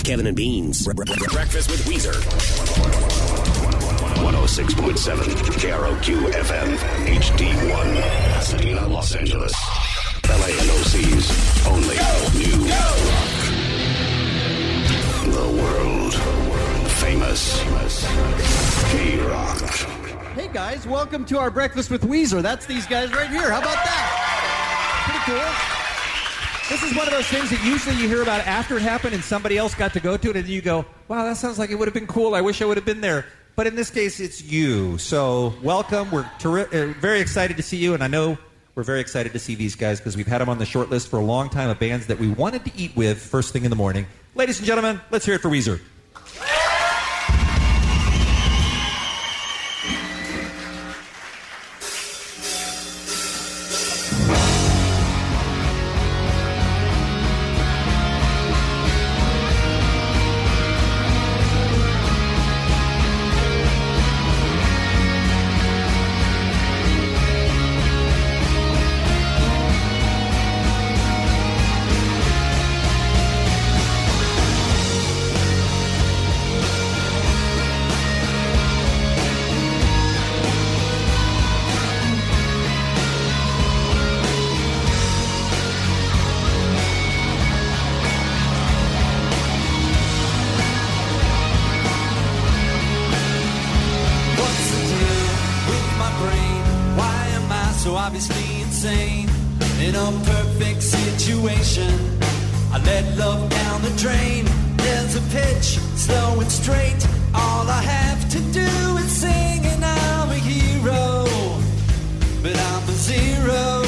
Kevin and Beans. Breakfast with Weezer. 106.7 KROQ FM HD1 Pasadena, Los Angeles. LA and OC's only new rock. The world famous KROQ. Hey guys, welcome to our Breakfast with Weezer. That's these guys right here. How about that? Pretty cool. This is one of those things that usually you hear about after it happened and somebody else got to go to it, and you go, wow, that sounds like it would have been cool. I wish I would have been there. But in this case, it's you. So welcome. We're very excited to see you, and I know we're very excited to see these guys because we've had them on the short list for a long time of bands that we wanted to eat with first thing in the morning. Ladies and gentlemen, let's hear it for Weezer. So obviously insane, in a perfect situation, I let love down the drain. There's a pitch, slow and straight. All I have to do is sing and I'm a hero, but I'm a zero.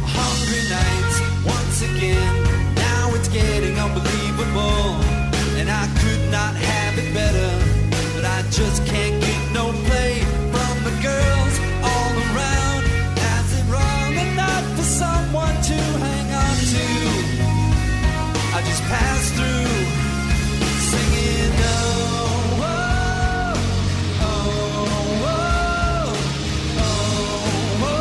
Hungry nights, once again, now it's getting unbelievable. And I could not have it better, but I just can't get no play from the girls all around. Someone to hang on to. I just pass through, singing, oh, oh, oh, oh, oh, oh,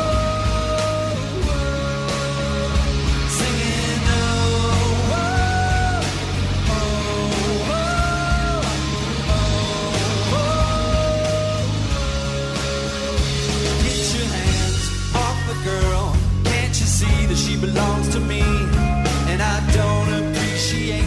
singing, oh, oh, oh, oh, oh. Get your hands off a girl. You see that she belongs to me, and I don't appreciate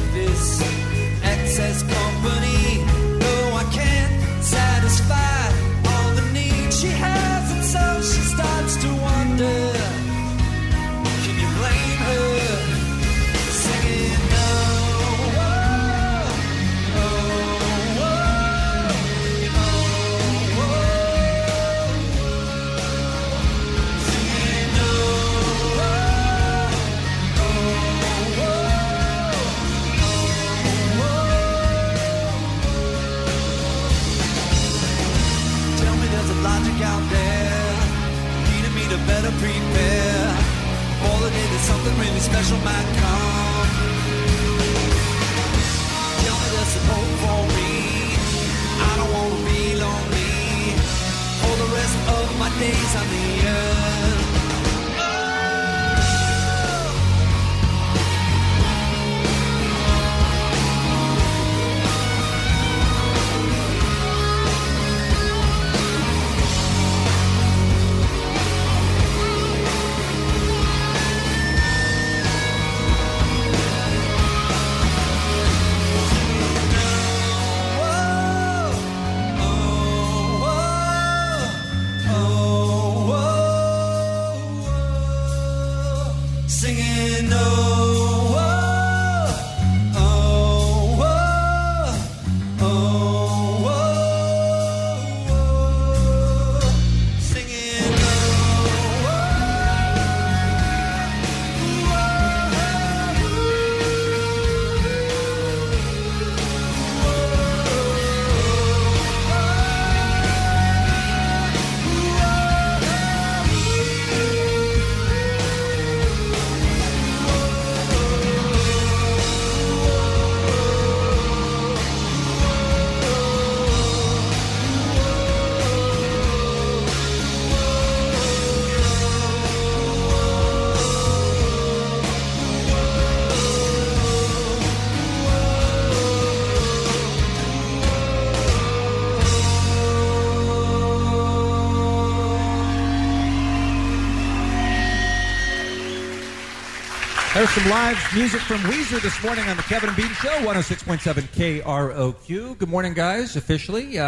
There's some live music from Weezer this morning on the Kevin and Bean Show, 106.7 KROQ. Good morning, guys, officially.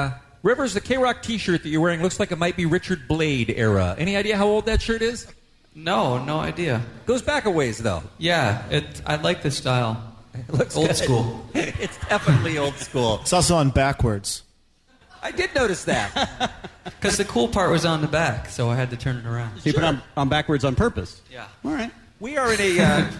Rivers, the KROQ t-shirt that you're wearing looks like it might be Richard Blade era. Any idea how old that shirt is? No idea. Goes back a ways, though. Yeah, I like the style. It looks old good. School. It's definitely old school. It's also on backwards. I did notice that. Because the cool part was on the back, so I had to turn it around. So you put it on backwards on purpose? Yeah. All right. We are in a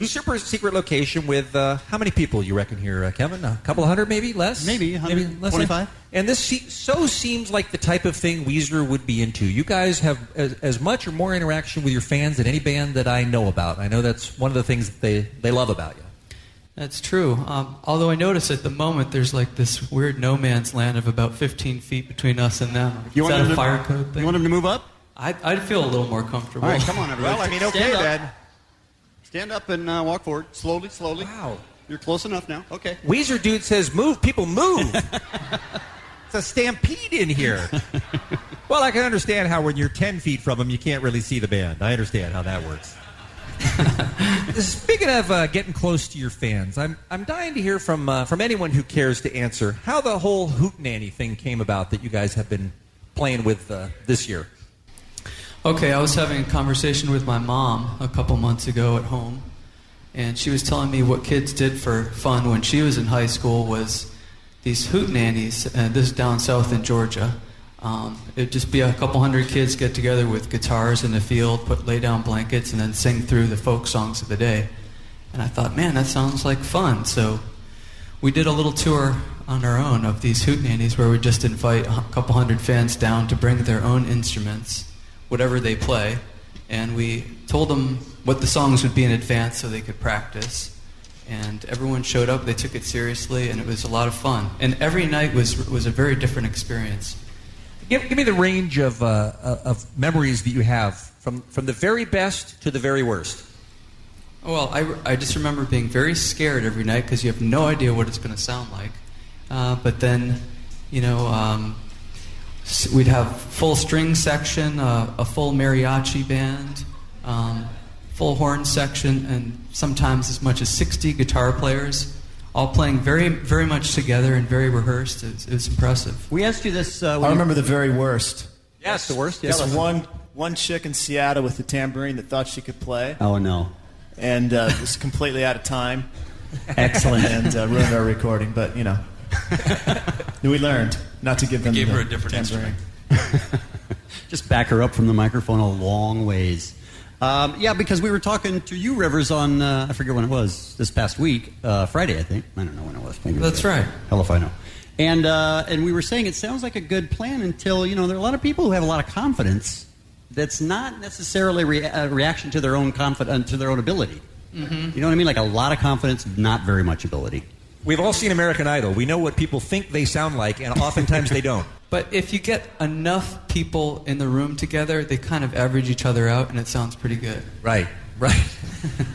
super secret location with how many people you reckon here, Kevin? A couple of hundred, maybe less? Maybe 125. And this so seems like the type of thing Weezer would be into. You guys have as much or more interaction with your fans than any band that I know about. I know that's one of the things that they love about you. That's true. Although I notice at the moment there's like this weird no man's land of about 15 feet between us and them. You Is want that them a to- fire code thing? You want him to move up? I'd feel a little more comfortable. All right, come on, everybody. Well, I mean, okay, Stand up. then. Stand up and walk forward. Slowly. Wow. You're close enough now. Okay. Weezer dude says, move, people move. It's a stampede in here. Well, I can understand how when you're 10 feet from them, you can't really see the band. I understand how that works. Speaking of getting close to your fans, I'm dying to hear from anyone who cares to answer how the whole hootenanny thing came about that you guys have been playing with this year. Okay, I was having a conversation with my mom a couple months ago at home, and she was telling me what kids did for fun when she was in high school was these hootenannies, and this is down south in Georgia. It'd just be a couple hundred kids get together with guitars in the field, lay down blankets, and then sing through the folk songs of the day. And I thought, man, that sounds like fun. So we did a little tour on our own of these hootenannies where we just invite a couple hundred fans down to bring their own instruments, whatever they play, and we told them what the songs would be in advance so they could practice. And everyone showed up, they took it seriously, and it was a lot of fun. And every night was a very different experience. Give me the range of memories that you have from the very best to the very worst. Well, I just remember being very scared every night because you have no idea what it's going to sound like. But then, we'd have full string section, a full mariachi band, full horn section, and sometimes as much as 60 guitar players, all playing very, very much together and very rehearsed. It was impressive. We asked you this. I remember the very worst. Yes, the worst. This one chick in Seattle with the tambourine that thought she could play, Oh, no. and was completely out of time, Excellent. and ruined our recording. But we learned not to give them. gave the her a different tambourine. Just back her up from the microphone a long ways. Because we were talking to you, Rivers, on, I forget when it was, this past week, Friday, I think. I don't know when it was. Maybe That's right. Hell if I know. And we were saying it sounds like a good plan until, there are a lot of people who have a lot of confidence that's not necessarily a reaction to their own to their own ability. Mm-hmm. You know what I mean? Like a lot of confidence, not very much ability. We've all seen American Idol. We know what people think they sound like, and oftentimes they don't. But if you get enough people in the room together, they kind of average each other out, and it sounds pretty good. Right.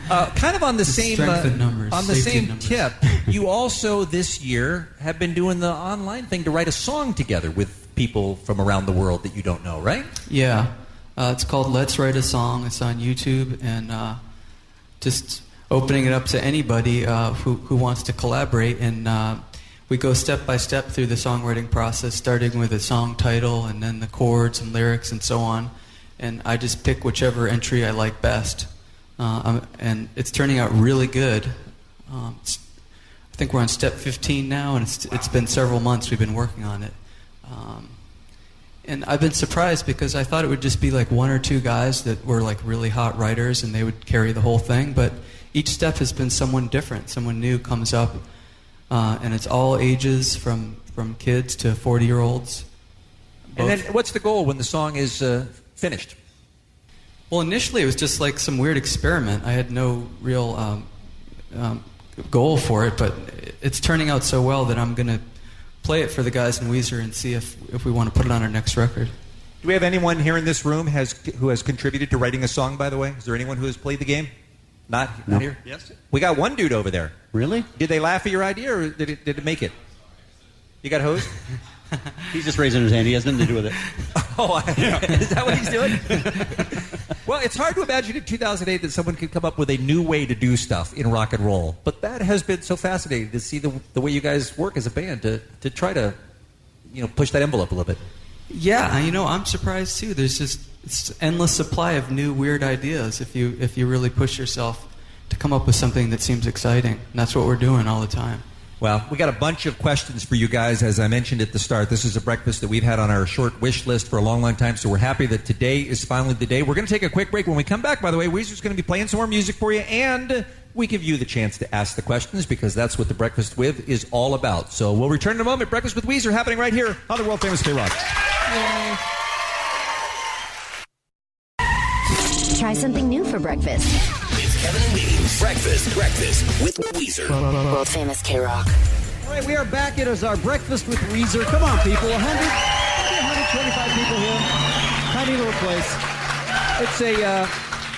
Kind of on the same strength in numbers, on the safety in same numbers. tip, you also this year have been doing the online thing to write a song together with people from around the world that you don't know, right? Yeah. It's called Let's Write a Song. It's on YouTube, and just opening it up to anybody who wants to collaborate. And we go step by step through the songwriting process, starting with a song title and then the chords and lyrics and so on. And I just pick whichever entry I like best. And it's turning out really good. I think we're on step 15 now, and it's been several months we've been working on it. And I've been surprised because I thought it would just be like one or two guys that were like really hot writers and they would carry the whole thing. But each step has been someone different. Someone new comes up, and it's all ages from kids to 40-year-olds. And then what's the goal when the song is finished? Well, initially it was just like some weird experiment. I had no real goal for it, but it's turning out so well that I'm going to play it for the guys in Weezer and see if we want to put it on our next record. Do we have anyone here in this room who has contributed to writing a song, by the way? Is there anyone who has played the game? Not here? Yes. We got one dude over there. Really? Did they laugh at your idea, or did it make it? You got hosed? He's just raising his hand. He has nothing to do with it. Oh, is that what he's doing? Well, it's hard to imagine in 2008 that someone could come up with a new way to do stuff in rock and roll. But that has been so fascinating to see the way you guys work as a band to try to, push that envelope a little bit. Yeah, I'm surprised too. There's just it's endless supply of new weird ideas if you really push yourself to come up with something that seems exciting. And that's what we're doing all the time. Well, we got a bunch of questions for you guys. As I mentioned at the start, this is a breakfast that we've had on our short wish list for a long, long time, so we're happy that today is finally the day. We're going to take a quick break. When we come back, by the way, Weezer's going to be playing some more music for you, and we give you the chance to ask the questions because that's what the Breakfast With is all about. So we'll return in a moment. Breakfast with Weezer happening right here on the world-famous KROQ. Try something new for breakfast. It's Kevin and Bean's Breakfast with Weezer. World famous KROQ. All right, we are back. It is our Breakfast with Weezer. Come on, people. 125 people here. Tiny little place. It's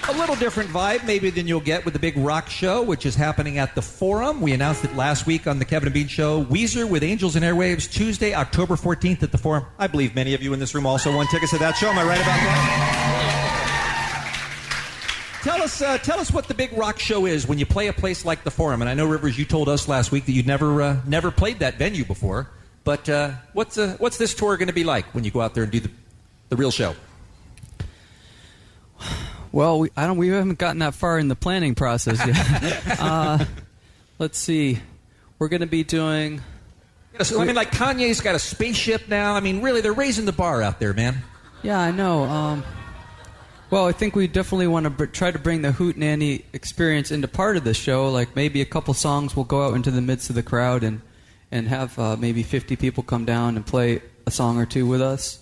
a little different vibe maybe than you'll get with the big rock show, which is happening at the Forum. We announced it last week on the Kevin and Bean Show. Weezer with Angels and Airwaves, Tuesday, October 14th at the Forum. I believe many of you in this room also won tickets to that show. Am I right about that? Tell us what the big rock show is when you play a place like the Forum. And I know, Rivers, you told us last week that you'd never played that venue before. But what's this tour going to be like when you go out there and do the real show? Well, we haven't gotten that far in the planning process yet. Let's see. We're going to be doing... like Kanye's got a spaceship now. I mean, really, they're raising the bar out there, man. Yeah, I know. Well, I think we definitely want to try to bring the hootenanny experience into part of the show. Like maybe a couple songs will go out into the midst of the crowd and have maybe 50 people come down and play a song or two with us.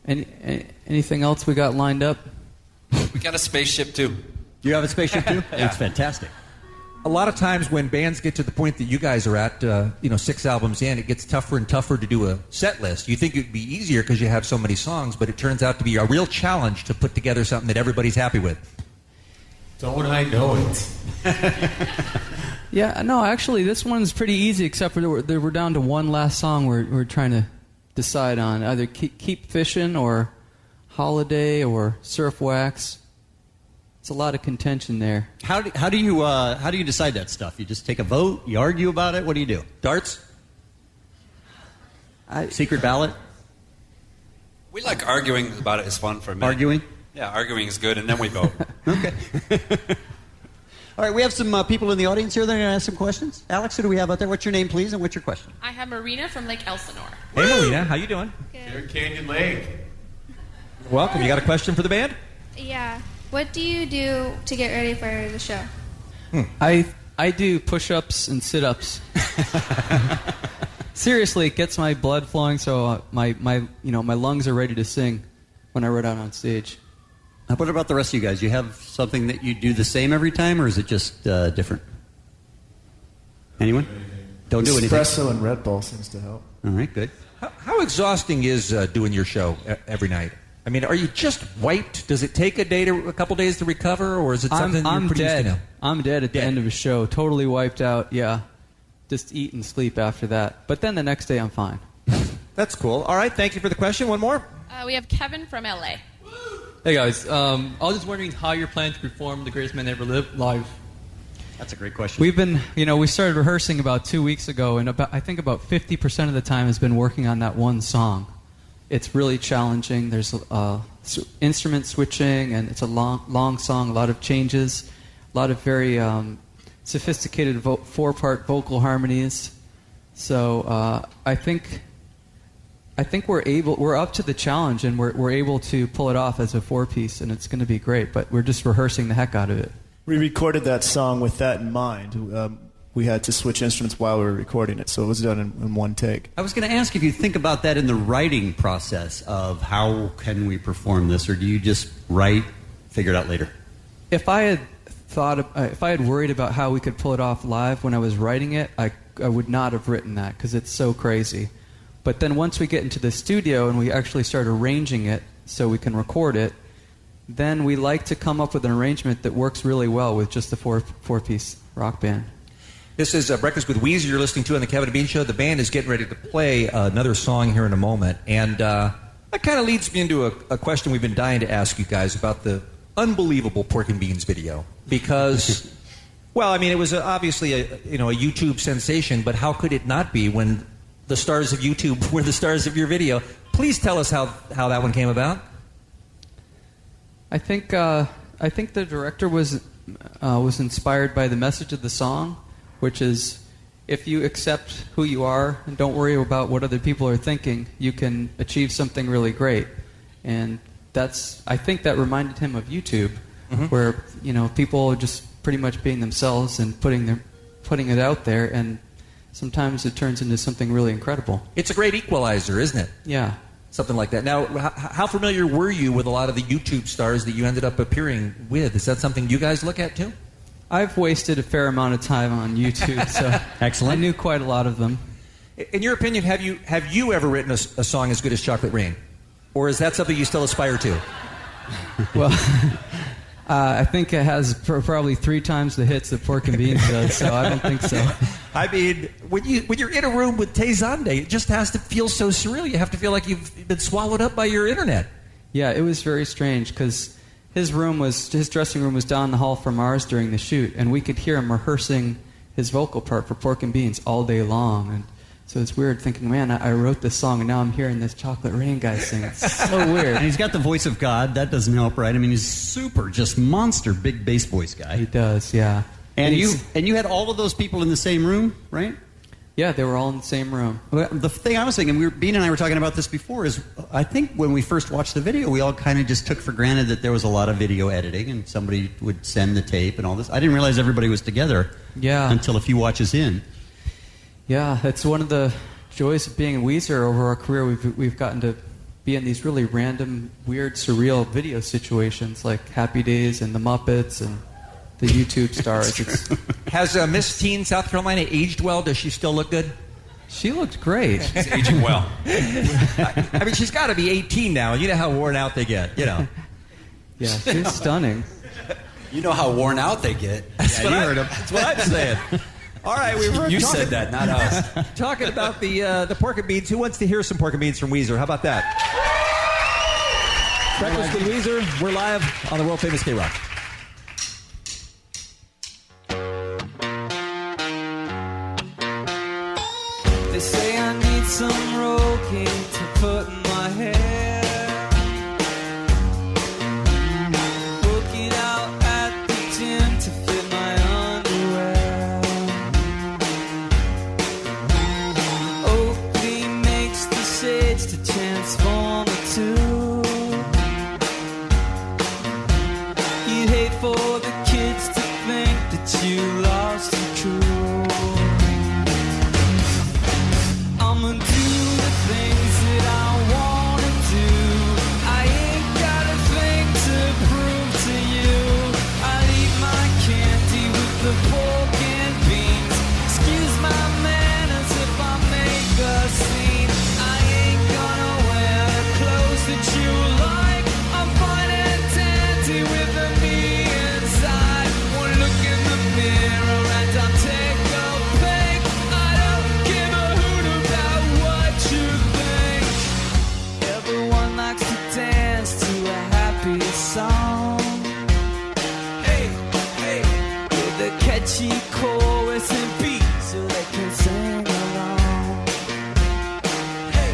Anything else we got lined up? We got a spaceship, too. You have a spaceship, too? Yeah. It's fantastic. A lot of times when bands get to the point that you guys are at, 6 albums in, it gets tougher and tougher to do a set list. You think it would be easier because you have so many songs, but it turns out to be a real challenge to put together something that everybody's happy with. Don't I know it? Yeah, no, actually, this one's pretty easy, except for we're down to one last song we're trying to decide on. Either Keep Fishing or Holiday or Surf Wax. It's a lot of contention there. How do you decide that stuff? You just take a vote? You argue about it? What do you do? Darts? Secret ballot? We like arguing about it. It's fun for me. Arguing? Yeah, arguing is good, and then we vote. Okay. All right, we have some people in the audience here that are going to ask some questions. Alex, who do we have out there? What's your name, please, and what's your question? I have Marina from Lake Elsinore. Hey, Marina, how you doing? Here, Canyon Lake. Welcome. You got a question for the band? Yeah. What do you do to get ready for the show? I do push-ups and sit-ups. Seriously, it gets my blood flowing, so my lungs are ready to sing when I run out on stage. What about the rest of you guys? You have something that you do the same every time, or is it just different? Anyone? Don't do anything. Espresso and Red Bull seems to help. All right, good. How exhausting is doing your show every night? I mean, are you just wiped? Does it take a couple days to recover, or is it something you're pretty used to now? I'm dead at the end of a show, totally wiped out. Yeah, just eat and sleep after that. But then the next day, I'm fine. That's cool. All right, thank you for the question. One more. We have Kevin from LA. Hey guys, I was just wondering how you're planning to perform The Greatest Man Ever Lived live. That's a great question. We've been, we started rehearsing about 2 weeks ago, and I think about 50% of the time has been working on that one song. It's really challenging. There's instrument switching, and it's a long song, a lot of changes, a lot of very sophisticated 4-part vocal harmonies. So I think we're up to the challenge, and we're able to pull it off as a 4-piece, and it's going to be great. But we're just rehearsing the heck out of it. We recorded that song with that in mind. We had to switch instruments while we were recording it, so it was done in one take. I was going to ask if you think about that in the writing process of how can we perform this, or do you just write, figure it out later? If I had worried about how we could pull it off live when I was writing it, I would not have written that because it's so crazy. But then once we get into the studio and we actually start arranging it so we can record it, then we like to come up with an arrangement that works really well with just the four-piece rock band. This is Breakfast with Weezer you're listening to on the Kevin and Bean Show. The band is getting ready to play another song here in a moment. And That kind of leads me into a question we've been dying to ask you guys about the unbelievable Pork and Beans video. Because, well, I mean, it was obviously a YouTube sensation, but how could it not be when the stars of YouTube were the stars of your video? Please tell us how that one came about. I think the director was inspired by the message of the song, which is, if you accept who you are and don't worry about what other people are thinking, you can achieve something really great. And I think that reminded him of YouTube, where people are just pretty much being themselves and putting it out there, and sometimes it turns into something really incredible. It's a great equalizer, isn't it? Yeah. Something like that. Now, how familiar were you with a lot of the YouTube stars that you ended up appearing with? Is that something you guys look at too? I've wasted a fair amount of time on YouTube, so excellent. I knew quite a lot of them. In your opinion, have you ever written a song as good as Chocolate Rain? Or is that something you still aspire to? Well, I think it has probably 3 times the hits that Pork and Beans does, so I don't think so. I mean, when you're in a room with Tay Zonde, it just has to feel so surreal. You have to feel like you've been swallowed up by your internet. Yeah, it was very strange because his dressing room was down the hall from ours during the shoot, and we could hear him rehearsing his vocal part for Pork and Beans all day long. And so it's weird thinking, man, I wrote this song, and now I'm hearing this Chocolate Rain guy sing. It's so weird. And he's got the voice of God. That doesn't help, right? I mean, he's super, just monster, big bass voice guy. He does, yeah. And you had all of those people in the same room, right? Yeah, they were all in the same room. Well, the thing I was thinking, Bean and I were talking about this before, is I think when we first watched the video, we all kind of just took for granted that there was a lot of video editing and somebody would send the tape and all this. I didn't realize everybody was together until a few watches in. Yeah, it's one of the joys of being in Weezer over our career. We've gotten to be in these really random, weird, surreal video situations like Happy Days and the Muppets and the YouTube stars. Has Miss Teen South Carolina aged well? Does she still look good? She looked great. She's aging well. I mean, she's got to be 18 now. You know how worn out they get, Yeah, she's stunning. You know how worn out they get. That's what I'm saying. All right, you said that, not us. Talking about the Pork and Beans. Who wants to hear some Pork and Beans from Weezer? How about that? Breakfast with Weezer. We're live on the world famous KROQ. They say I need some Rogaine to put in my hair. Working out at the gym to fit my underwear. Oakley makes the shades to transform the two. You'd hate for the kids to think that you lost control. I'ma do the things that I wanna do. I ain't got a thing to prove to you. I'll eat my candy with the pork and beans. Excuse my manners if I make a scene. I ain't gonna wear the clothes that you like. I'm fine and dandy with the me inside. One look in the mirror and I'll take a peek. I don't give a hoot about what you think. Everyone likes to dance to a happy song. Hey, hey, with a catchy chorus and beat so they can sing along. Hey,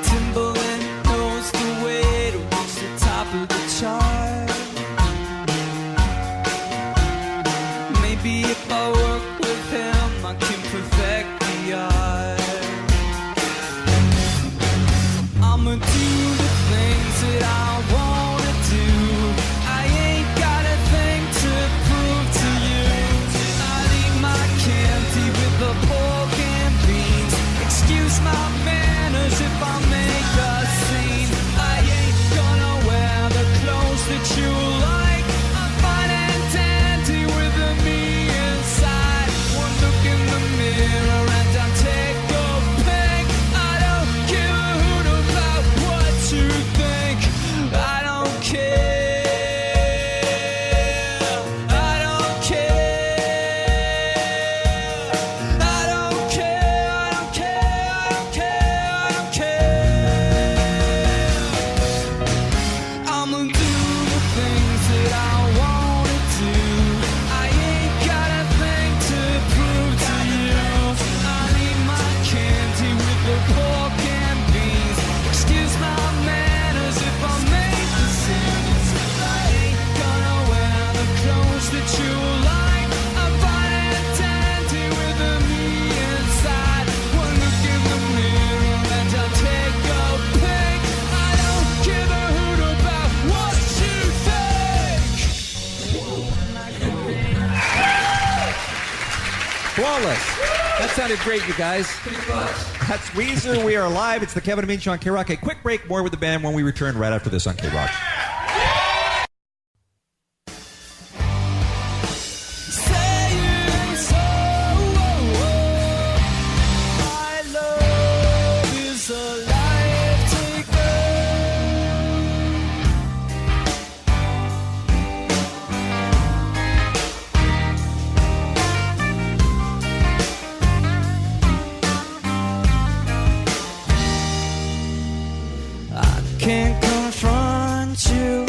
Timberland knows the way to reach the top of the chart. Maybe if I work with him, I can perfect the art. I'ma do the things that I wanna do. I ain't got a thing to prove to you. I'll eat my candy with the pork and beans. Excuse my manners if I make a scene. I ain't gonna wear the clothes that you like. I'm fine and dandy with the me inside. Flawless. That sounded great, you guys. That's Weezer. We are live. It's the Kevin and Bean Show on KROQ. A quick break, more with the band when we return right after this on KROQ. Can't confront you,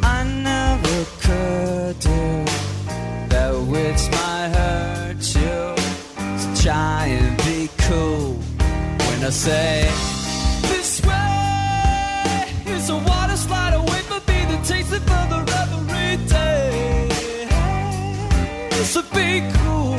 I never could do that which might hurt you. So try and be cool when I say this way is a water slide away from me that takes it further every day. So be cool.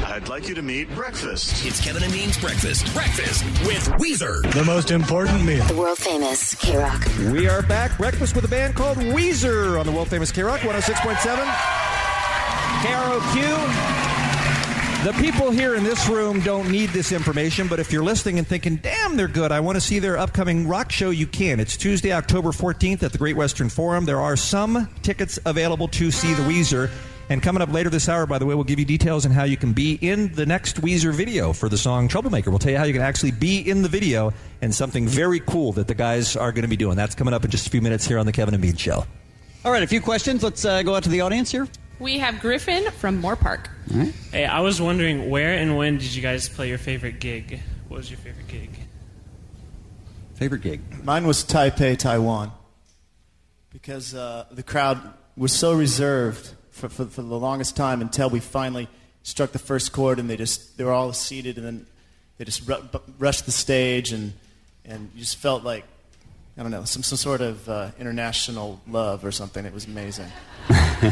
I'd like you to meet Breakfast. It's Kevin and Bean's Breakfast. Breakfast with Weezer. The most important meal. The world famous KROQ. We are back. Breakfast with a band called Weezer on the world famous KROQ 106.7. KROQ. The people here in this room don't need this information, but if you're listening and thinking, damn, they're good, I want to see their upcoming rock show, you can. It's Tuesday, October 14th at the Great Western Forum. There are some tickets available to see the Weezer. And coming up later this hour, by the way, we'll give you details on how you can be in the next Weezer video for the song Troublemaker. We'll tell you how you can actually be in the video and something very cool that the guys are going to be doing. That's coming up in just a few minutes here on the Kevin and Bean Show. All right, a few questions. Let's go out to the audience here. We have Griffin from Moore Park. All right. Hey, I was wondering, where and when did you guys play your favorite gig? What was your favorite gig? Favorite gig? Mine was Taipei, Taiwan, because the crowd was so reserved for the longest time until we finally struck the first chord, and they were all seated, and then they just rushed the stage, and you just felt like, I don't know, some sort of international love or something. It was amazing.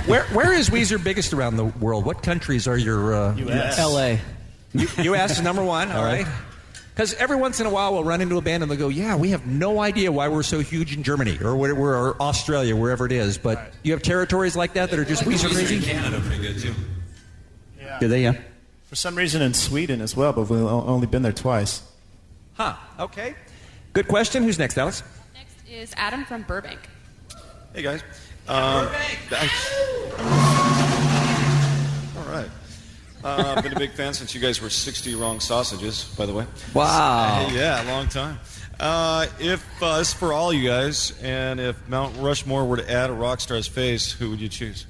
Where is Weezer biggest around the world? What countries are your... U.S. L.A. U.S. is number one, all right. Because every once in a while we'll run into a band and they'll go, yeah, we have no idea why we're so huge in Germany or Australia, wherever it is. But you have territories like that are just Weezer crazy? Canada pretty good, too. Yeah. Do they, yeah? For some reason in Sweden as well, but we've only been there twice. Huh, okay. Good question. Who's next, Alex? Next is Adam from Burbank. Hey, guys. Burbank! All right. I've been a big fan since you guys were 60 Wrong Sausages, by the way. Wow. Yeah, a long time. If this is for all you guys, and if Mount Rushmore were to add a rock star's face, who would you choose?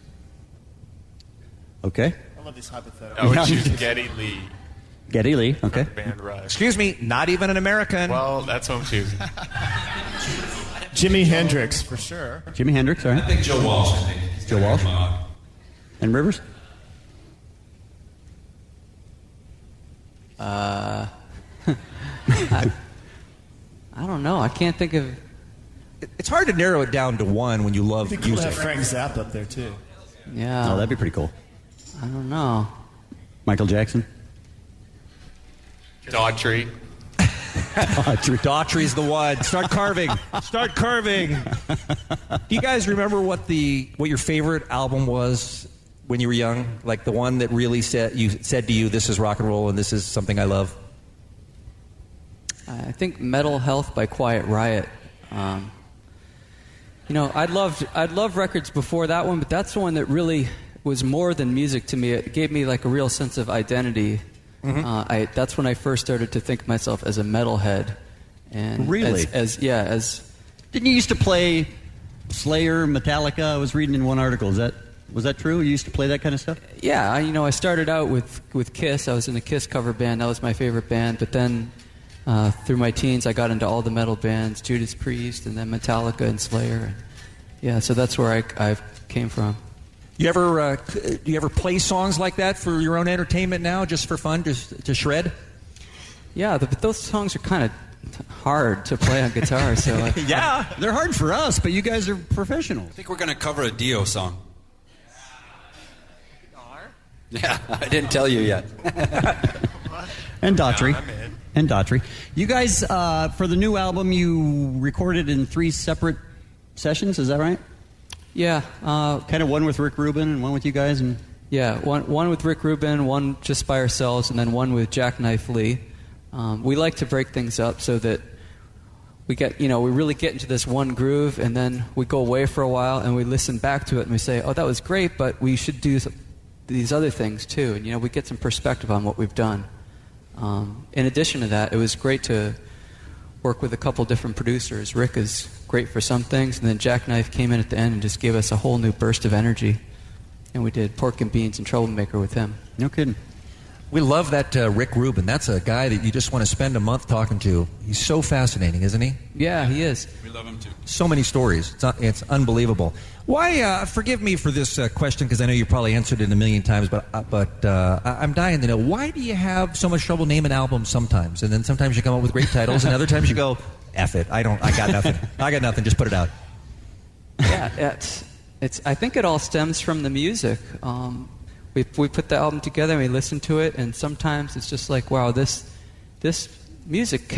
Okay. I love these hypotheticals. I would choose Geddy Lee. Geddy Lee, okay. Band Rush. Excuse me, not even an American. Well, that's what I'm choosing. Jimi Hendrix, for sure. Jimi Hendrix, all right. I think Joe Walsh. I think. Joe Walsh. And Rivers? I don't know. I can't think of. It's hard to narrow it down to one when you love It'd be cool to music. have Frank Zappa up there, too. Yeah. Oh, that'd be pretty cool. I don't know. Michael Jackson? Daughtry. Daughtry's the one. Start carving. Start carving. Do you guys remember what your favorite album was when you were young? Like the one that really said to you, "This is rock and roll, and this is something I love." I think Mental Health by Quiet Riot. I'd loved records before that one, but that's the one that really was more than music to me. It gave me like a real sense of identity. Mm-hmm. That's when I first started to think of myself as a metalhead. And really? As Didn't you used to play Slayer, Metallica? I was reading in one article. Was that true? You used to play that kind of stuff? Yeah, I started out with Kiss. I was in a Kiss cover band. That was my favorite band. But then through my teens, I got into all the metal bands, Judas Priest, and then Metallica and Slayer. And, so that's where I came from. Do you ever play songs like that for your own entertainment now, just for fun, just to shred? Yeah, but those songs are kind of hard to play on guitar. So yeah, they're hard for us, but you guys are professionals. I think we're going to cover a Dio song. Yeah, I didn't tell you yet. And Daughtry. No, I'm in. And Daughtry. You guys, for the new album, you recorded in 3 separate sessions, is that right? Yeah. Kind of one with Rick Rubin and one with you guys? Yeah, one with Rick Rubin, one just by ourselves, and then one with Jackknife Lee. We like to break things up so that we really get into this one groove, and then we go away for a while, and we listen back to it, and we say, oh, that was great, but we should do these other things too. And, we get some perspective on what we've done. In addition to that, it was great to work with a couple different producers. Rick is great for some things, and then Jackknife came in at the end and just gave us a whole new burst of energy. And we did Pork and Beans and Troublemaker with him. No kidding. We love that Rick Rubin. That's a guy that you just want to spend a month talking to. He's so fascinating, isn't he? Yeah, he is. We love him too. So many stories. It's unbelievable. Why? Forgive me for this question because I know you probably answered it a million times, but I'm dying to know, why do you have so much trouble naming albums sometimes, and then sometimes you come up with great titles, and other times you go, F it, I got nothing. I got nothing. Just put it out. Yeah, I think it all stems from the music. We put the album together and we listen to it, and sometimes it's just like, wow, this music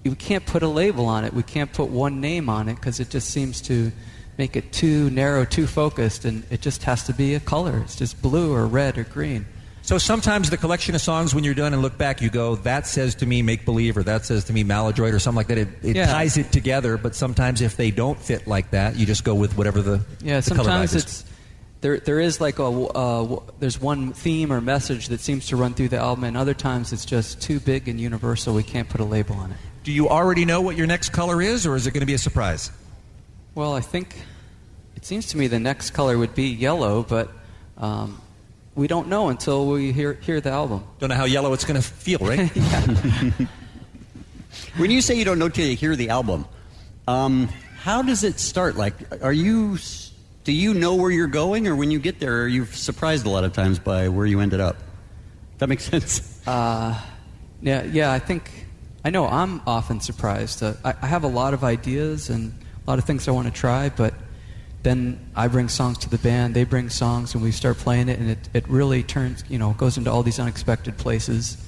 you can't put a label on it. We can't put one name on it because it just seems to make it too narrow, too focused, and it just has to be a color. It's just blue or red or green. So sometimes the collection of songs, when you're done and look back, you go, that says to me Make Believe, or that says to me Maladroit, or something like that. It ties it together, but sometimes if they don't fit like that, you just go with whatever the sometimes color is. There is like there's one theme or message that seems to run through the album, and other times it's just too big and universal. We can't put a label on it. Do you already know what your next color is, or is it going to be a surprise? Well, I think it seems to me the next color would be yellow, but we don't know until we hear the album. Don't know how yellow it's going to feel, right? When you say you don't know till you hear the album, how does it start? Like, do you know where you're going, or when you get there, are you surprised a lot of times by where you ended up? That makes sense. Yeah. I think I know I'm often surprised. I have a lot of ideas and a lot of things I want to try, but then I bring songs to the band, they bring songs, and we start playing it, and it really turns, goes into all these unexpected places.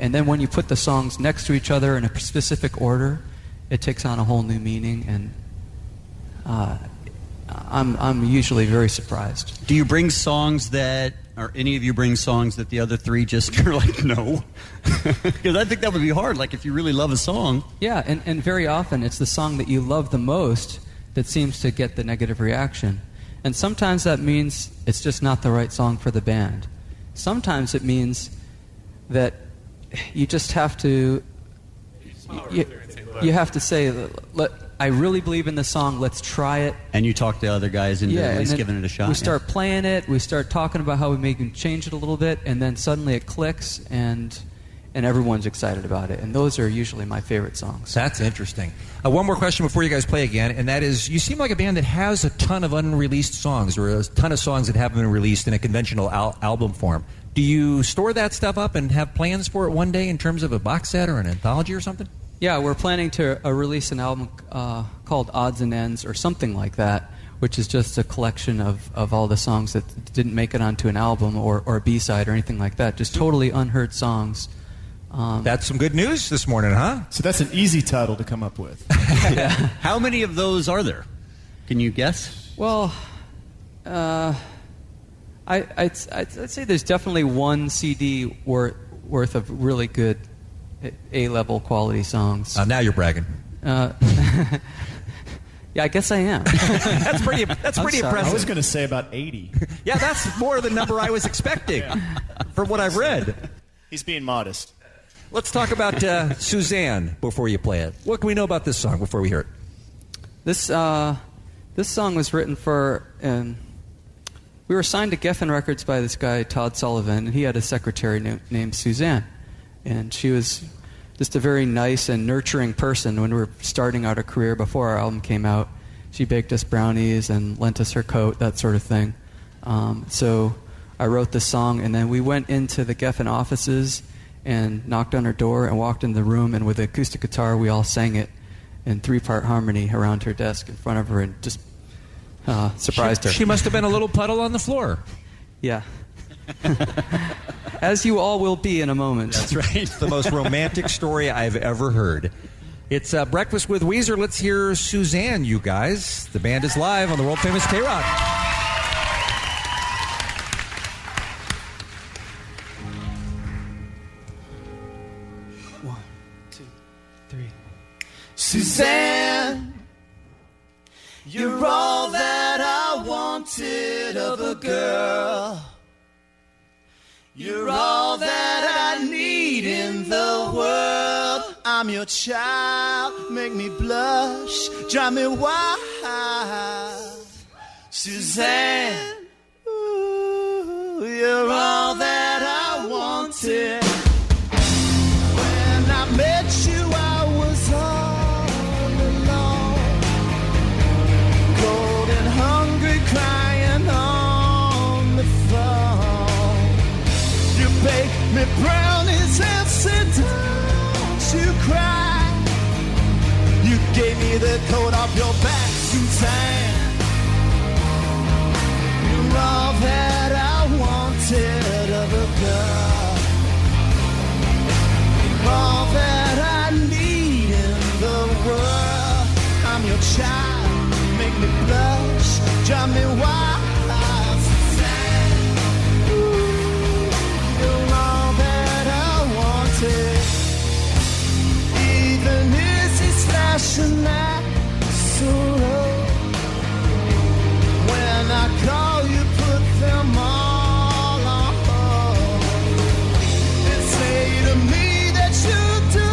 And then when you put the songs next to each other in a specific order, it takes on a whole new meaning, and I'm usually very surprised. Do you bring songs or any of you bring songs that the other three just are like, no? Because I think that would be hard, like if you really love a song. Yeah, and very often it's the song that you love the most that seems to get the negative reaction. And sometimes that means it's just not the right song for the band. Sometimes it means that you just have to... you have to say, I really believe in the song, let's try it. And you talk to other guys into at least giving it a shot. We start playing it, we start talking about how we maybe change it a little bit, and then suddenly it clicks, and everyone's excited about it. And those are usually my favorite songs. That's interesting. One more question before you guys play again, and that is, you seem like a band that has a ton of unreleased songs, or a ton of songs that haven't been released in a conventional album form. Do you store that stuff up and have plans for it one day in terms of a box set or an anthology or something? Yeah, we're planning to release an album called Odds and Ends or something like that, which is just a collection of all the songs that didn't make it onto an album or a B-side or anything like that. Just totally unheard songs. That's some good news this morning, huh? So that's an easy title to come up with. How many of those are there? Can you guess? Well, I'd say there's definitely one CD worth of really good A-level quality songs. Now you're bragging. Yeah, I guess I am. That's pretty impressive. I was going to say about 80. Yeah, that's more the number I was expecting from what I've read. He's being modest. Let's talk about Suzanne before you play it. What can we know about this song before we hear it? This song was written for... we were signed to Geffen Records by this guy, Todd Sullivan, and he had a secretary named Suzanne. And she was just a very nice and nurturing person when we were starting out our career before our album came out. She baked us brownies and lent us her coat, that sort of thing. So I wrote this song, and then we went into the Geffen offices and knocked on her door and walked in the room, and with the acoustic guitar we all sang it in 3-part harmony around her desk in front of her and just surprised her. She must have been a little puddle on the floor. Yeah. As you all will be in a moment. That's right. The most romantic story I've ever heard. It's Breakfast with Weezer. Let's hear Suzanne, you guys. The band is live on the world-famous KROQ. Suzanne, you're all that I wanted of a girl. You're all that I need in the world. I'm your child, make me blush, drive me wild. Suzanne, ooh, you're all that I wanted. When I met you, I was all alone, cold and hungry, crying on the phone. You baked me brownies and said, don't you cry. You gave me the coat off your back, Suzanne. You're all that I wanted of a girl. You're all that I need in the world. I'm your child, make me blush, drive me wild. Suzanne, ooh, you're all that I wanted. Even if it's flashing that so low. When I call you, put them all on hold. And say to me that you'll do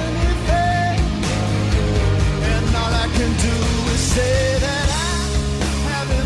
anything. And all I can do is say that I haven't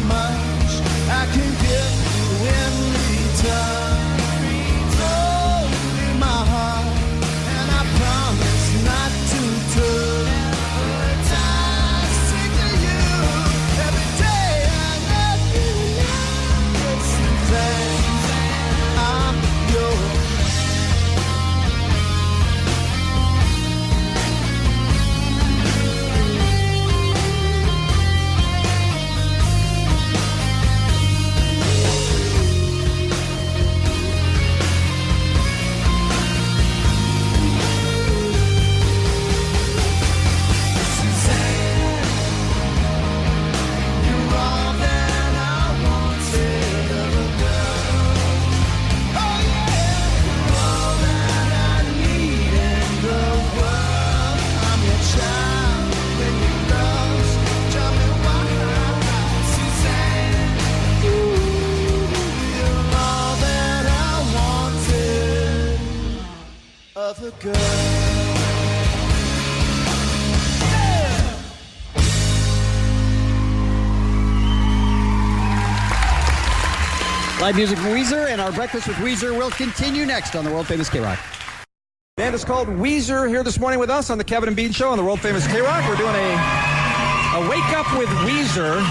Live music from Weezer, and our breakfast with Weezer will continue next on the world famous KROQ. Band is called Weezer here this morning with us on the Kevin and Bean Show on the world famous KROQ. We're doing a wake up with Weezer.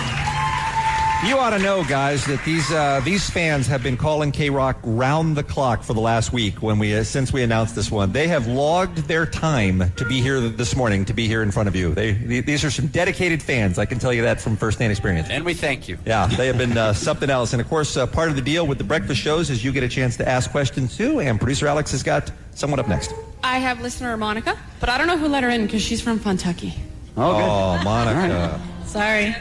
You ought to know, guys, that these fans have been calling KROQ round the clock for the last week since we announced this one. They have logged their time to be here this morning, to be here in front of you. These are some dedicated fans. I can tell you that from firsthand experience. And we thank you. Yeah, they have been something else. And, of course, part of the deal with the breakfast shows is you get a chance to ask questions, too. And producer Alex has got someone up next. I have listener Monica, but I don't know who let her in because she's from Kentucky. Oh, Monica. Sorry.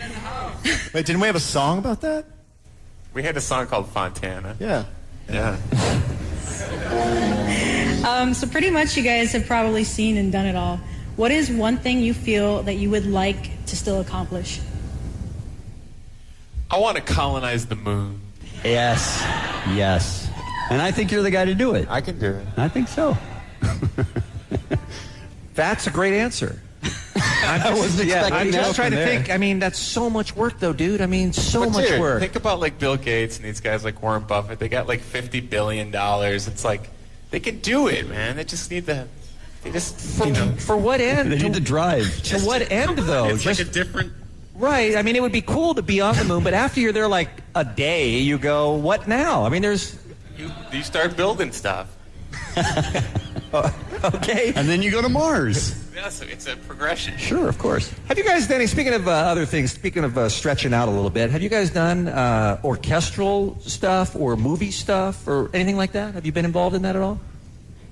Wait, didn't we have a song about that? We had a song called Fontana. Yeah. Yeah. So pretty much you guys have probably seen and done it all. What is one thing you feel that you would like to still accomplish? I want to colonize the moon. Yes. Yes. And I think you're the guy to do it. I can do it. I think so. That's a great answer. I wasn't expecting I'm just trying to think. I mean, that's so much work, though, dude. I mean, so much work. Think about like Bill Gates and these guys like Warren Buffett. They got like $50 billion. It's like they can do it, man. They just need the. They just for what end? They need the drive. To what end, though? It's like a different. Right. I mean, it would be cool to be on the moon, but after you're there like a day, you go, what now? I mean, there's. You start building stuff. Okay. And then you go to Mars. Yeah, so it's a progression. Sure, of course. Have you guys done, speaking of other things, speaking of stretching out a little bit, have you guys done orchestral stuff or movie stuff or anything like that? Have you been involved in that at all?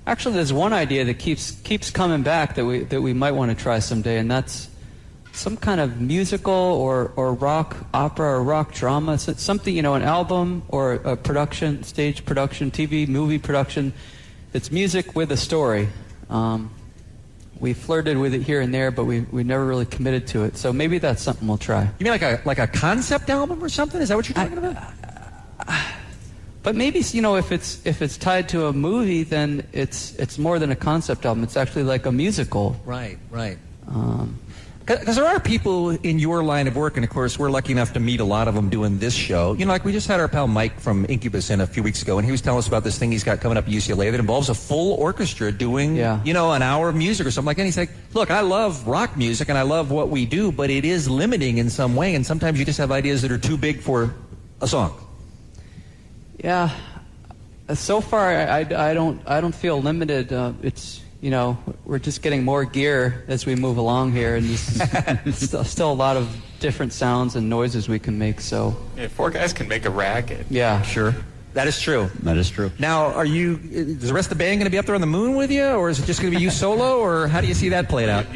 Actually, there's one idea that keeps coming back that we might want to try someday, and that's some kind of musical or rock opera or rock drama, something, an album or a production, stage production, TV, movie production. It's music with a story. We flirted with it here and there, but we never really committed to it. So maybe that's something we'll try. You mean like a concept album or something? Is that what you're talking about? But maybe if it's tied to a movie, then it's more than a concept album. It's actually like a musical. Right. Because there are people in your line of work, and of course we're lucky enough to meet a lot of them doing this show. Like we just had our pal Mike from Incubus in a few weeks ago, and he was telling us about this thing he's got coming up at UCLA that involves a full orchestra doing, an hour of music or something like that. And he's like, look, I love rock music and I love what we do, but it is limiting in some way, and sometimes you just have ideas that are too big for a song. Yeah. So far, I don't feel limited. It's. We're just getting more gear as we move along here, and there's still a lot of different sounds and noises we can make. So, yeah, 4 guys can make a racket. Yeah, sure. That is true. That is true. Now, is the rest of the band going to be up there on the moon with you, or is it just going to be you solo, or how do you see that played out?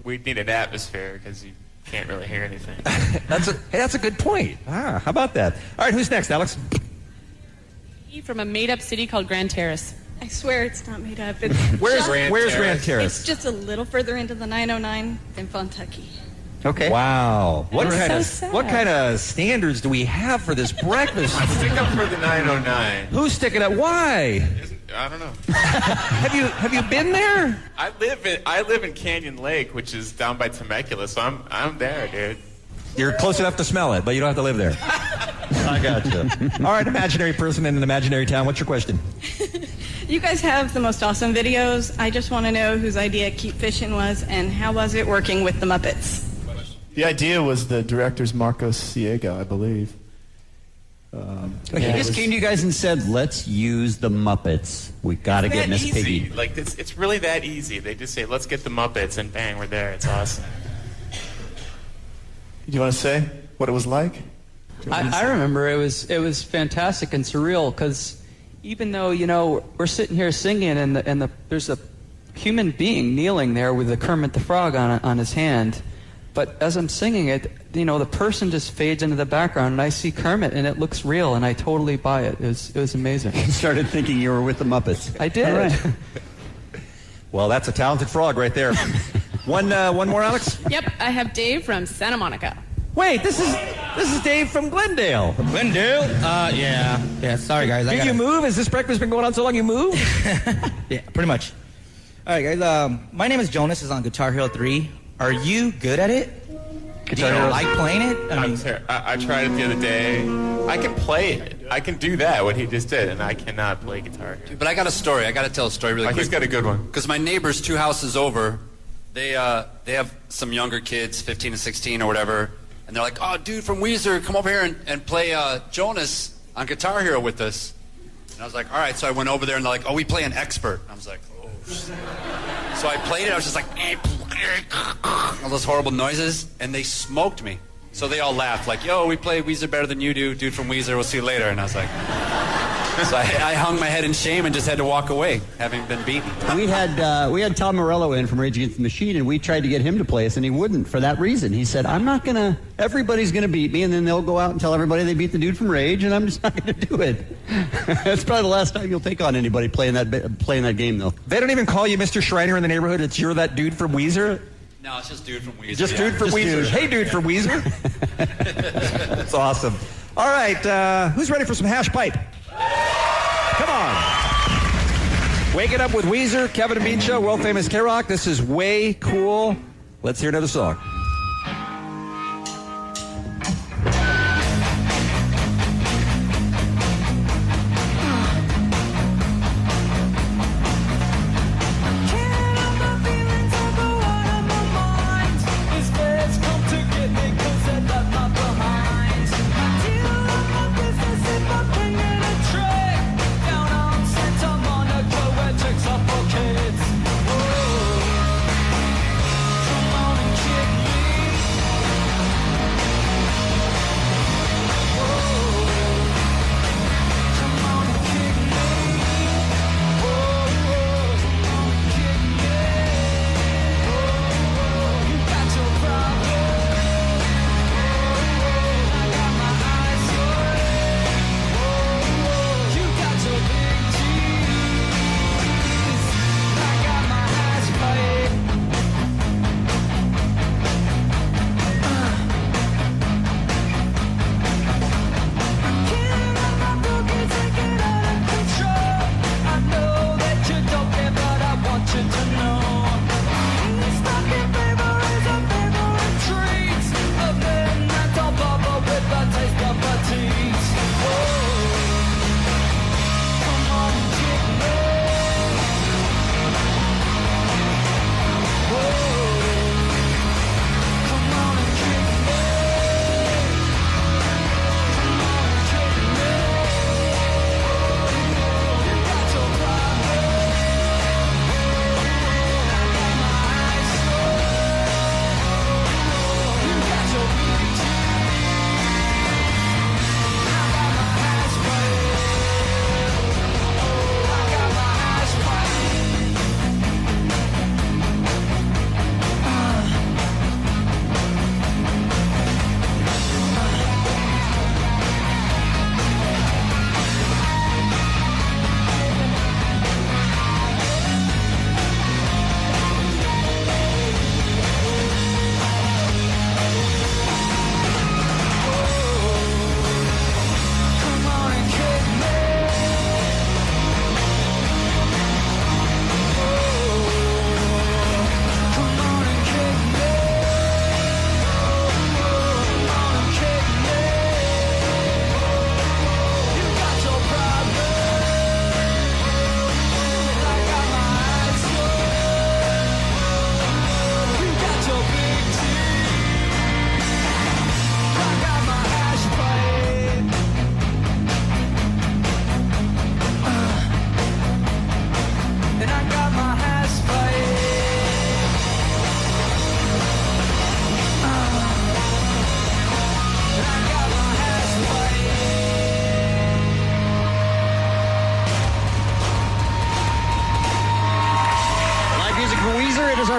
We need an atmosphere because you can't really hear anything. That's a good point. How about that? All right, who's next, Alex? From a made-up city called Grand Terrace. I swear it's not made up. It's Where's Grand Terrace? It's just a little further into the 909 than Kentucky. Okay. Wow. What kind of standards do we have for this breakfast? I stick up for the 909. Who's sticking up? Why? I don't know. Have you been there? I live in Canyon Lake, which is down by Temecula, so I'm there, dude. You're close enough to smell it, but you don't have to live there. I gotcha. All right, imaginary person in an imaginary town. What's your question? You guys have the most awesome videos. I just want to know whose idea Keep Fishing was, and how was it working with the Muppets? The idea was the director's Marcos Siega, I believe. He just came to you guys and said, let's use the Muppets. We got to get Miss Piggy. Like, it's really that easy. They just say, let's get the Muppets, and bang, we're there. It's awesome. Do you want to say what it was like? I remember it was fantastic and surreal, because even though we're sitting here singing and there's a human being kneeling there with the Kermit the Frog on his hand, but as I'm singing it, the person just fades into the background and I see Kermit and it looks real and I totally buy it. It was amazing. You started thinking you were with the Muppets. I did. All right. Well, that's a talented frog right there. One more, Alex? Yep, I have Dave from Santa Monica. Wait, this is Dave from Glendale. Glendale? Yeah. Sorry, guys. Did you move? Has this breakfast been going on so long you moved? Yeah, pretty much. All right, guys. My name is Jonas. Is on Guitar Hero 3. Are you good at it? Do you like playing it? I tried it the other day. I can play it. I can do that, what he just did, and I cannot play guitar. Dude, but I got a story. I got to tell a story really quick. He's got a good one. Because my neighbors 2 houses over, they have some younger kids, 15 and 16 or whatever, and they're like, oh, dude from Weezer, come over here and play Jonas on Guitar Hero with us. And I was like, all right. So I went over there, and they're like, oh, we play an expert. And I was like, oh. So I played it. I was just like, all those horrible noises, and they smoked me. So they all laughed, like, yo, we play Weezer better than you do. Dude from Weezer, we'll see you later. And I was like... So I hung my head in shame and just had to walk away, having been beaten. We had Tom Morello in from Rage Against the Machine, and we tried to get him to play us, and he wouldn't for that reason. He said, everybody's going to beat me, and then they'll go out and tell everybody they beat the dude from Rage, and I'm just not going to do it. That's probably the last time you'll take on anybody playing that game, though. They don't even call you Mr. Schreiner in the neighborhood. You're that dude from Weezer? No, it's just dude from Weezer. Just dude from Weezer. Dude. Hey, dude from Weezer. That's awesome. All right, who's ready for some hash pipe? Come on. Wake it up with Weezer, Kevin and Bean Show, world famous KROQ. This is way cool. Let's hear another song.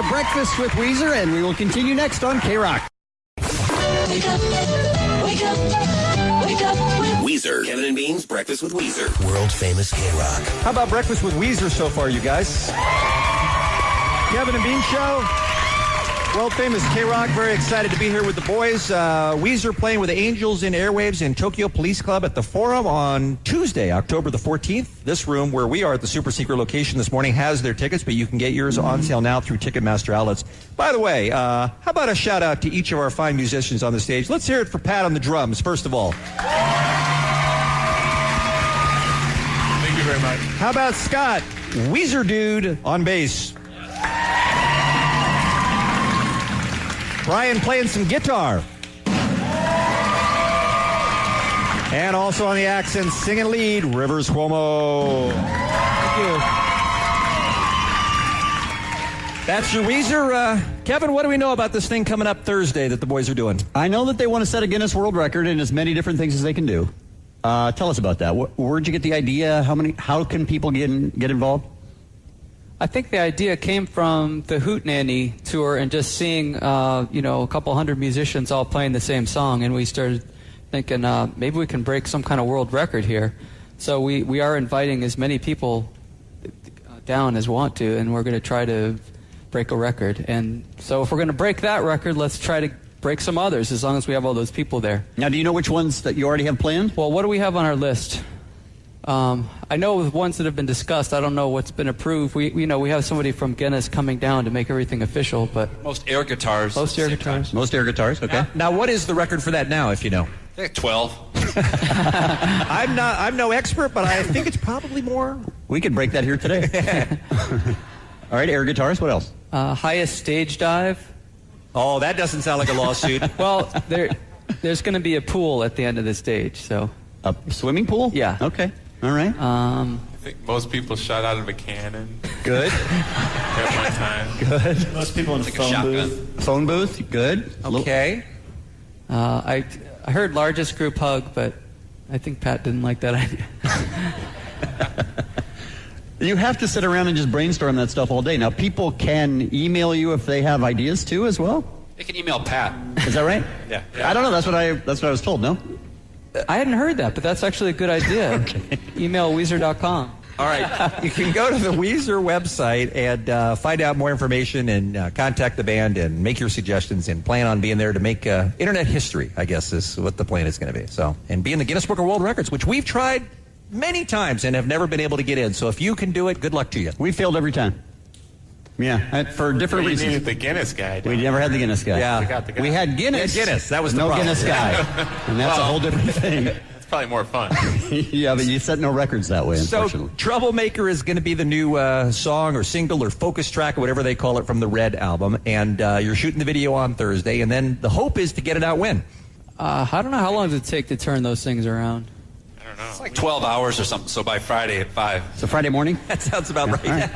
Breakfast with Weezer, and we will continue next on KROQ. Wake up, wake up, wake up with Weezer. Kevin and Bean's Breakfast with Weezer. World famous KROQ. How about Breakfast with Weezer so far, you guys? Kevin and Bean Show. World famous KROQ. Very excited to be here with the boys. Weezer playing with the Angels in Airwaves in Tokyo Police Club at the Forum on Tuesday, October the 14th. This room where we are at the super secret location this morning has their tickets, but you can get yours on sale now through Ticketmaster outlets. By the way, how about a shout out to each of our fine musicians on the stage? Let's hear it for Pat on the drums, first of all. very much. How about Scott, Weezer dude on bass? Brian playing some guitar. And also on the accents, singing lead, Rivers Cuomo. Thank you. That's your Weezer. Kevin, what do we know about this thing coming up Thursday that the boys are doing? I know that they want to set a Guinness World Record in as many different things as they can do. Tell us about that. Where'd you get the idea? How can people get involved? I think the idea came from the Hootenanny tour and just seeing, a couple hundred musicians all playing the same song, and we started thinking maybe we can break some kind of world record here. So we are inviting as many people down as want to, and we're going to try to break a record. And so if we're going to break that record, let's try to break some others as long as we have all those people there. Now, do you know which ones that you already have planned? Well, what do we have on our list? I know the ones that have been discussed. I don't know what's been approved. We have somebody from Guinness coming down to make everything official, but most air guitars. Most air guitars, okay. Now, what is the record for that now, if you know? I think 12. I'm no expert, but I think it's probably more. We could break that here today. All right, air guitars. What else? Highest stage dive. Oh, that doesn't sound like a lawsuit. Well, there's going to be a pool at the end of the stage, so. A swimming pool? Yeah. Okay. All right. I think most people shot out of a cannon. Good. At one time. Good. Most people in a phone booth. Phone booth. Good. Okay. I heard largest group hug, but I think Pat didn't like that idea. You have to sit around and just brainstorm that stuff all day. Now, people can email you if they have ideas too, as well. They can email Pat. Is that right? Yeah. I don't know. That's what I was told. No. I hadn't heard that, but that's actually a good idea. Okay. Email Weezer.com. All right. You can go to the Weezer website and find out more information and contact the band and make your suggestions and plan on being there to make internet history, I guess, is what the plan is going to be. So, and be in the Guinness Book of World Records, which we've tried many times and have never been able to get in. So if you can do it, good luck to you. We failed every time. Yeah, for different reasons. We needed the Guinness guy. We never had the Guinness guy. Yeah. We got the guy. We had Guinness. Yeah, Guinness. That was the no problem. Guinness guy. And that's a whole different thing. That's probably more fun. Yeah, but you set no records that way, unfortunately. So Troublemaker is going to be the new song or single or focus track or whatever they call it from the Red album. And you're shooting the video on Thursday. And then the hope is to get it out when? I don't know how long does it take to turn those things around. It's like 12 hours or something, so by Friday at 5. So Friday morning? That sounds about right. Right.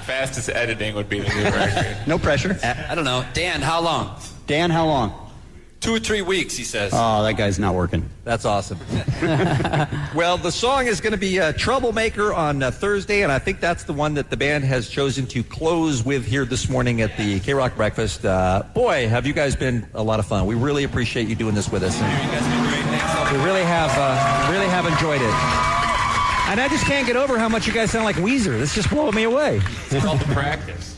Fastest editing would be the new record. No pressure. I don't know. Dan, how long? Dan, how long? 2 or 3 weeks, he says. Oh, that guy's not working. That's awesome. Well, the song is going to be Troublemaker on Thursday, and I think that's the one that the band has chosen to close with here this morning at the KROQ Breakfast. Boy, have you guys been a lot of fun. We really appreciate you doing this with us. You guys have been great. Thanks. We really have enjoyed it. And I just can't get over how much you guys sound like Weezer. This just blowing me away. It's called the practice.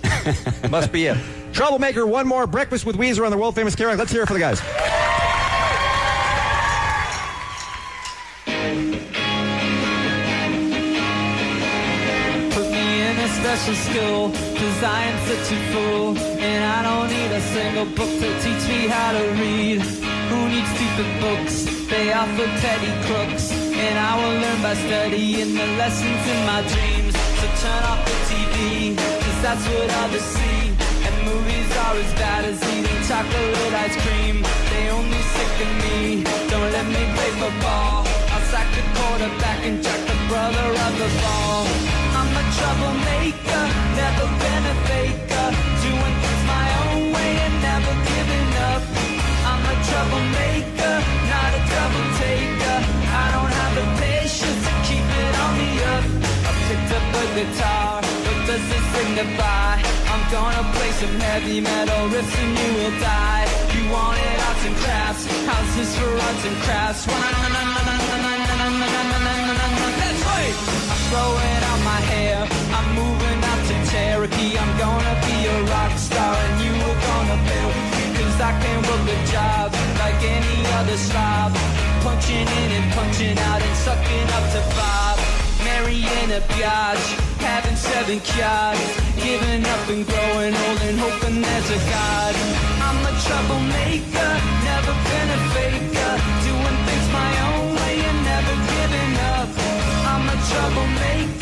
Must be it. Troublemaker, one more. Breakfast with Weezer on the world-famous KROQ. Let's hear it for the guys. Put me in a special school, 'cause I am such a fool. And I don't need a single book to teach me how to read. Who needs stupid books? They are for petty crooks. And I will learn by studying the lessons in my dreams. So turn off the TV, 'cause that's what others see. And movies are as bad as eating chocolate ice cream. They only sicken me, don't let me play football. I'll sack the quarterback and jack the brother of the ball. I'm a troublemaker, never been a faker. Doing things my own way and never giving up. I'm a troublemaker, not a trouble taker. I don't have the patience to keep it on the up. I picked up a guitar, what does it signify? I'm gonna play some heavy metal riffs and you will die. You wanted arts and crafts, how's this for arts and crafts? That's right! I'm throwing out my hair, I'm moving out to Cherokee. I'm gonna be a rock star and you are gonna fail. 'Cause I can work a job like any other slob. Punching in and punching out and sucking up to 5. Marrying a biatch, having 7 kids. Giving up and growing old and hoping there's a God. I'm a troublemaker, never been a faker. Doing things my own way and never giving up. I'm a troublemaker.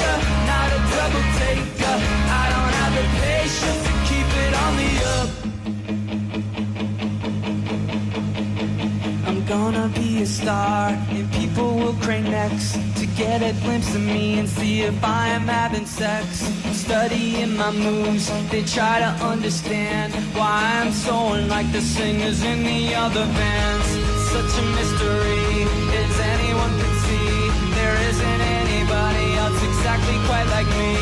crane necks to get a glimpse of me and see if I am having sex. Studying my moves, they try to understand why I'm so unlike the singers in the other bands. It's such a mystery, as anyone can see. There isn't anybody else exactly quite like me.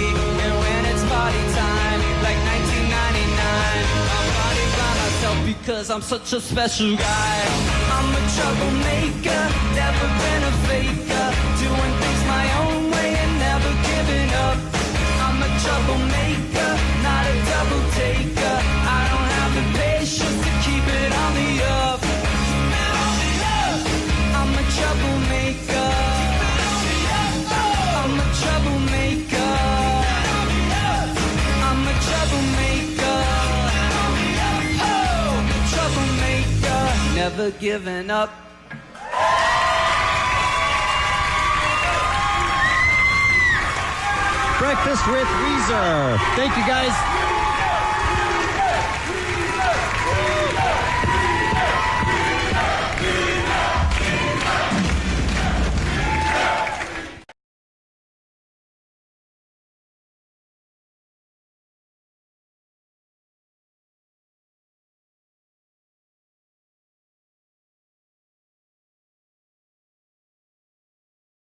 And when it's party time, like 1999, I'm party by myself because I'm such a special guy. I'm a troublemaker, never been a faker, doing things my own way and never giving up. I'm a troublemaker, not a double taker. I don't have the patience to keep it on the up. I'm a troublemaker. I'm a troublemaker. I'm a troublemaker. Oh, troublemaker. Never giving up. Breakfast with Weezer. Thank you, guys.